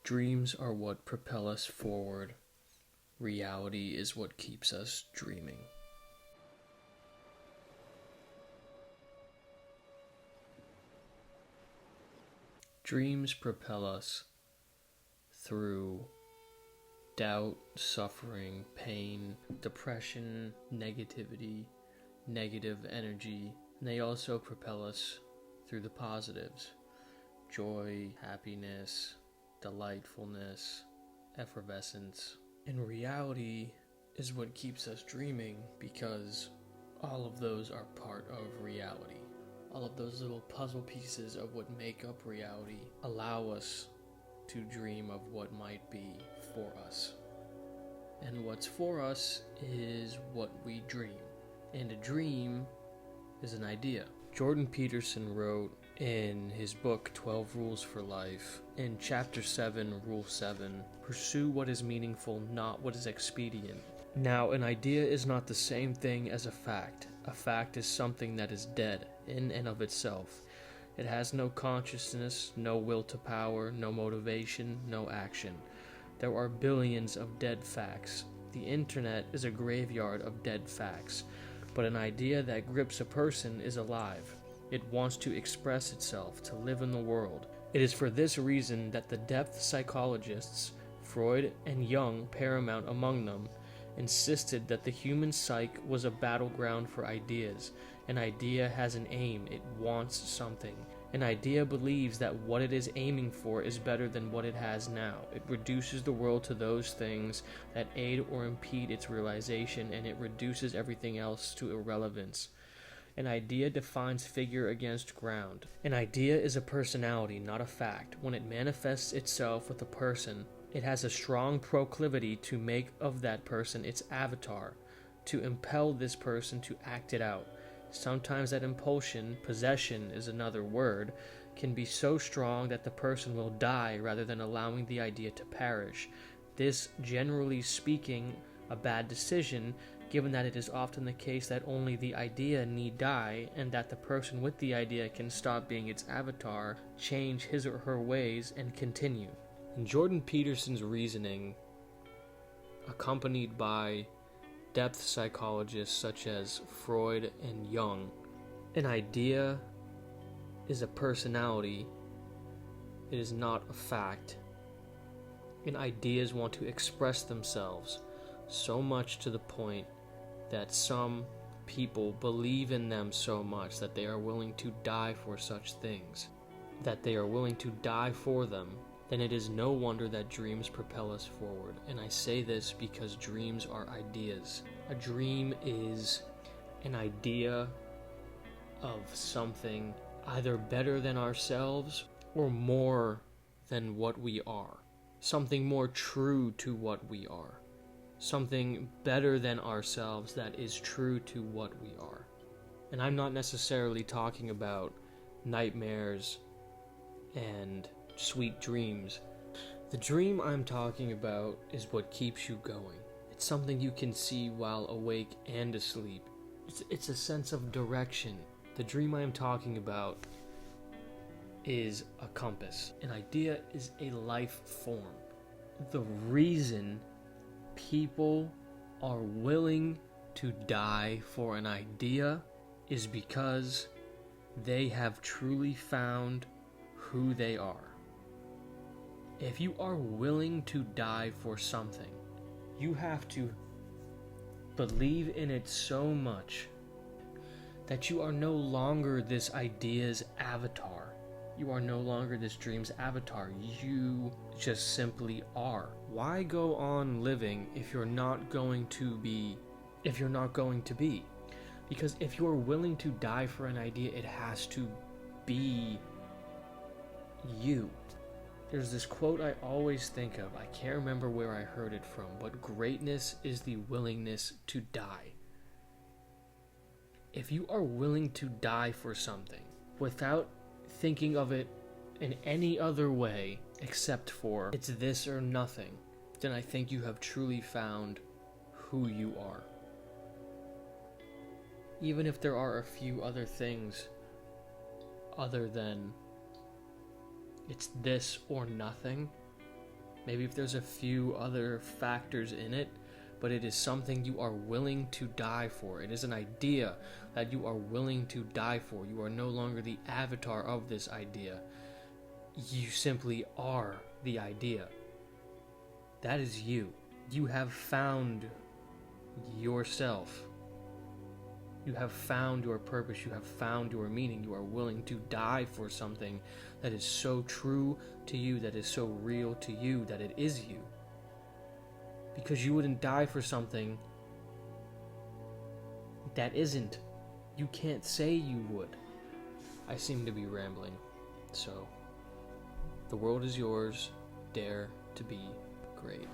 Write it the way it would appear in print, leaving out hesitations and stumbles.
Dreams are what propel us forward. Reality is what keeps us dreaming. Dreams propel us through doubt, suffering, pain, depression, negativity, negative energy. And they also propel us through the positives: joy, happiness, delightfulness, effervescence. And reality is what keeps us dreaming, because all of those are part of reality. All of those little puzzle pieces of what make up reality allow us to dream of what might be for us. And what's for us is what we dream. And a dream is an idea. Jordan Peterson wrote in his book 12 Rules for Life, in chapter 7, rule 7, pursue what is meaningful, not what is expedient. Now, an idea is not the same thing as a fact. A fact is something that is dead in and of itself. It has no consciousness, no will to power, no motivation, no action. There are billions of dead facts. The internet is a graveyard of dead facts. But an idea that grips a person is alive. It wants to express itself, to live in the world. It is for this reason that the depth psychologists, Freud and Jung paramount among them, insisted that the human psyche was a battleground for ideas. An idea has an aim, it wants something. An idea believes that what it is aiming for is better than what it has now. It reduces the world to those things that aid or impede its realization, and it reduces everything else to irrelevance. An idea defines figure against ground. An idea is a personality, not a fact. When it manifests itself with a person, it has a strong proclivity to make of that person its avatar, to impel this person to act it out. Sometimes that impulsion, possession is another word, can be so strong that the person will die rather than allowing the idea to perish. This, generally speaking, a bad decision, given that it is often the case that only the idea need die, and that the person with the idea can stop being its avatar, change his or her ways, and continue. In Jordan Peterson's reasoning, accompanied by depth psychologists such as Freud and Jung, an idea is a personality. It is not a fact. And ideas want to express themselves so much to the point that some people believe in them so much that they are willing to die for such things, that they are willing to die for them. Then it is no wonder that dreams propel us forward. And I say this because dreams are ideas. A dream is an idea of something either better than ourselves or more than what we are. Something more true to what we are. Something better than ourselves that is true to what we are. And I'm not necessarily talking about nightmares and sweet dreams. The dream I'm talking about is what keeps you going. It's something you can see while awake and asleep. It's a sense of direction. The dream I am talking about is a compass. An idea is a life form. The reason people are willing to die for an idea is because they have truly found who they are. If you are willing to die for something, you have to believe in it so much that you are no longer this idea's avatar. You are no longer this dream's avatar. You just simply are. Why go on living if you're not going to be? Because if you're willing to die for an idea, it has to be you. There's this quote I always think of. I can't remember where I heard it from, but greatness is the willingness to die. If you are willing to die for something without thinking of it in any other way except for it's this or nothing, then I think you have truly found who you are. Even if there are a few other things other than it's this or nothing, Maybe if there's a few other factors in it, but it is something you are willing to die for. It is an idea that you are willing to die for. You are no longer the avatar of this idea. You simply are the idea. That is you. You have found yourself. You have found your purpose. You have found your meaning. You are willing to die for something that is so true to you, that is so real to you, that it is you. Because you wouldn't die for something that isn't. You can't say you would. I seem to be rambling. So, the world is yours. Dare to be great.